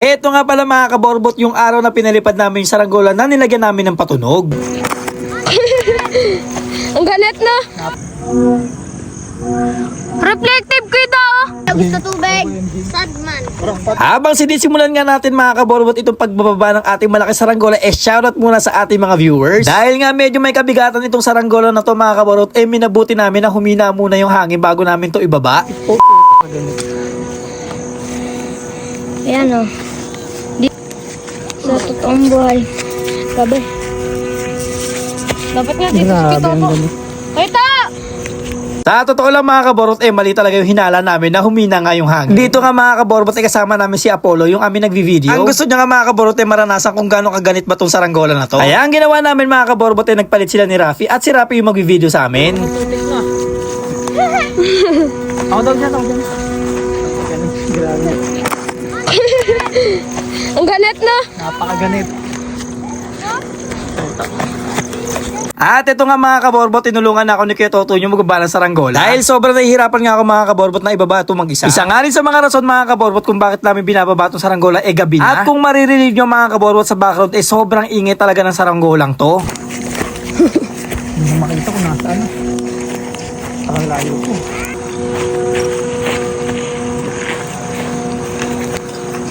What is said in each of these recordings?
Eto nga pala mga kaborbot yung araw na pinalipad namin yung saranggola na nilagyan namin ng patunog. Ang galit na. Reflective kita. Gusto tubig. Sad man. Habang sinisimulan nga natin mga kaborbot itong pagbababa ng ating malaki saranggola, shoutout muna sa ating mga viewers. Dahil nga medyo may kabigatan itong saranggola na to mga kaborbot, minabuti namin na humina muna yung hangin bago namin to ibaba. Ayan o. Sa totoong buhay. Sabi. Dapat nga dito sa kita mo. Kita! Sa totoo lang mga kaborbot, mali talaga yung hinala namin na humina nga yung hangin. Dito nga mga kaborbot, kasama namin si Apollo, yung aming nagvi-video. Ang gusto niya nga mga kaborbot, maranasan kung gaano kaganit ba tong saranggola na to. Kaya ang ginawa namin mga kaborbot, nagpalit sila ni Rafi at si Rafi yung magvi-video sa amin. Ako daw dyan, Ang galit na. Napakaganit. At ito nga mga kaborbot, tinulungan ako ni Kuya Toto yung magbaba ng saranggola. Dahil sobrang nahihirapan nga ako mga kaborbot na ibaba ito mag-isa. Isa nga rin sa mga rason mga kaborbot kung bakit namin binababa itong saranggola gabi na. At kung maririnig nyo mga kaborbot sa background, sobrang ingay talaga ng saranggolang to. Hindi makita kung nasaan. Parang layo ko.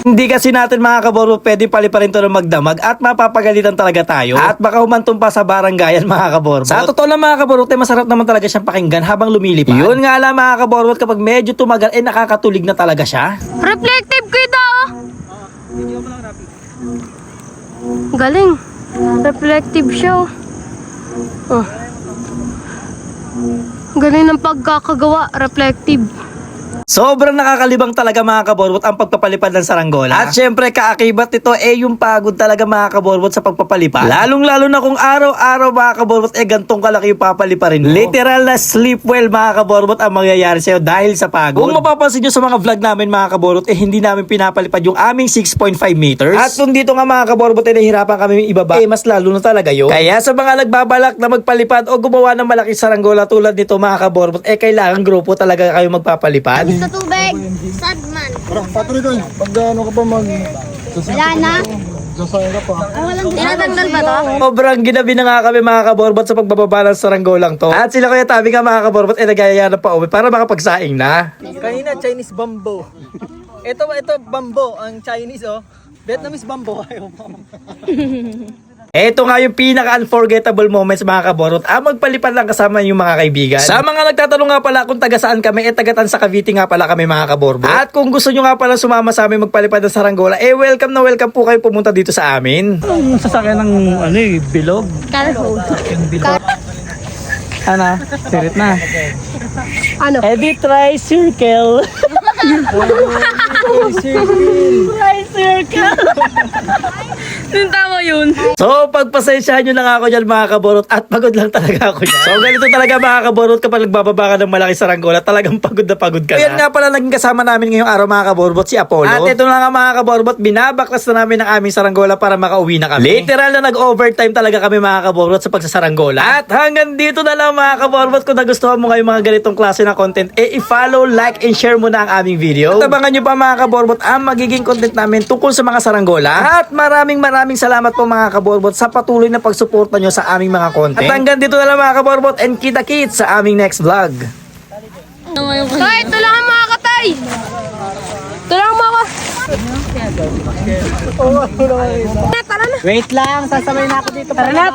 Hindi kasi natin mga kaborbot pwede paliparin to ng magdamag at mapapagalitan talaga tayo. At baka humantong pa sa baranggayan mga kaborbot. Sa totoo lang mga kaborbot, masarap naman talaga siyang pakinggan habang lumilipad. Yun nga lang mga kaborbot, kapag medyo tumagal, nakakatulig na talaga siya. Reflective kita. Galing. Reflective siya. Oh. Galing ng pagkakagawa. Reflective. Sobrang nakakalibang talaga mga kaborbot ang pagpapalipad ng saranggola. At syempre kaakibat nito yung pagod talaga mga kaborbot sa pagpapalipad. Lalong lalo na kung araw-araw mga kaborbot gantong kalaki yung papaliparin mo. Literal na sleep well mga kaborbot ang mangyayari sa'yo dahil sa pagod. Kung mapapansin nyo sa mga vlog namin mga kaborbot hindi namin pinapalipad yung aming 6.5 meters. At kung dito nga mga kaborbot nahihirapan kami ibaba mas lalo na talaga yun. Kaya sa mga nagbabalak na magpalipad o gumawa ng malaking saranggola tulad nito mga kaborbot kailangan grupo talaga kayo magpapalipad. Sa tubig. Sad man. Patuloy ko. Pag ano ka pa mag... Wala na. Sasaya ka pa. Tinatanggal ba to? Sobrang ginabi na nga kami mga kaborbot sa pagbababa ng saranggolang to. At sila Kuya Tabi nga mga kaborbot nagayaya na pa uwi para makapagsaing na. Kanina Chinese bamboo. Ito bamboo, ang Chinese Vietnamese bamboo. Ito nga yung pinaka-unforgettable moments mga kaborbot magpalipad lang kasama yung mga kaibigan. Sa mga nagtatanong nga pala kung taga saan kami, taga Tansa Cavite nga pala kami mga kaborbot. At kung gusto nyo nga pala sumama sa amin magpalipad ng saranggola, welcome na welcome po kayo pumunta dito sa amin. Ang sasakyan ng bilog. Careful. Ano? Sirit na. Ano? Edi tricycle. Tricycle. Tama yun. So pagpasensyahan nyo lang ako dyan mga kaborbot at pagod lang talaga ako dyan. So ganito talaga mga kaborbot kapag nagbababa ka ng malaki saranggola talagang pagod na pagod ka na. Ayan nga pala naging kasama namin ngayong araw mga kaborbot si Apollo. At ito na nga mga kaborbot binabaklas na namin ang aming saranggola para makauwi na kami. Literal na nag-overtime talaga kami mga kaborbot sa pagsasaranggola. At hanggang dito na lang mga kaborbot, kung nagustuhan mo ngayon mga ganitong klase ng content i-follow, like, and share mo na ang aming video. At abangan nyo pa mga kaborbot ang magiging content namin tungkol sa mga saranggola. At maraming salamat po mga kaborbot sa patuloy na pagsuporta nyo sa aming mga content. At hanggang dito na lang mga kaborbot and kita-kits sa aming next vlog. Tay, tulungan mo ako, Tay! Tulungan mo ako! Tara na! Wait lang, sasabay na ako dito. Tara na!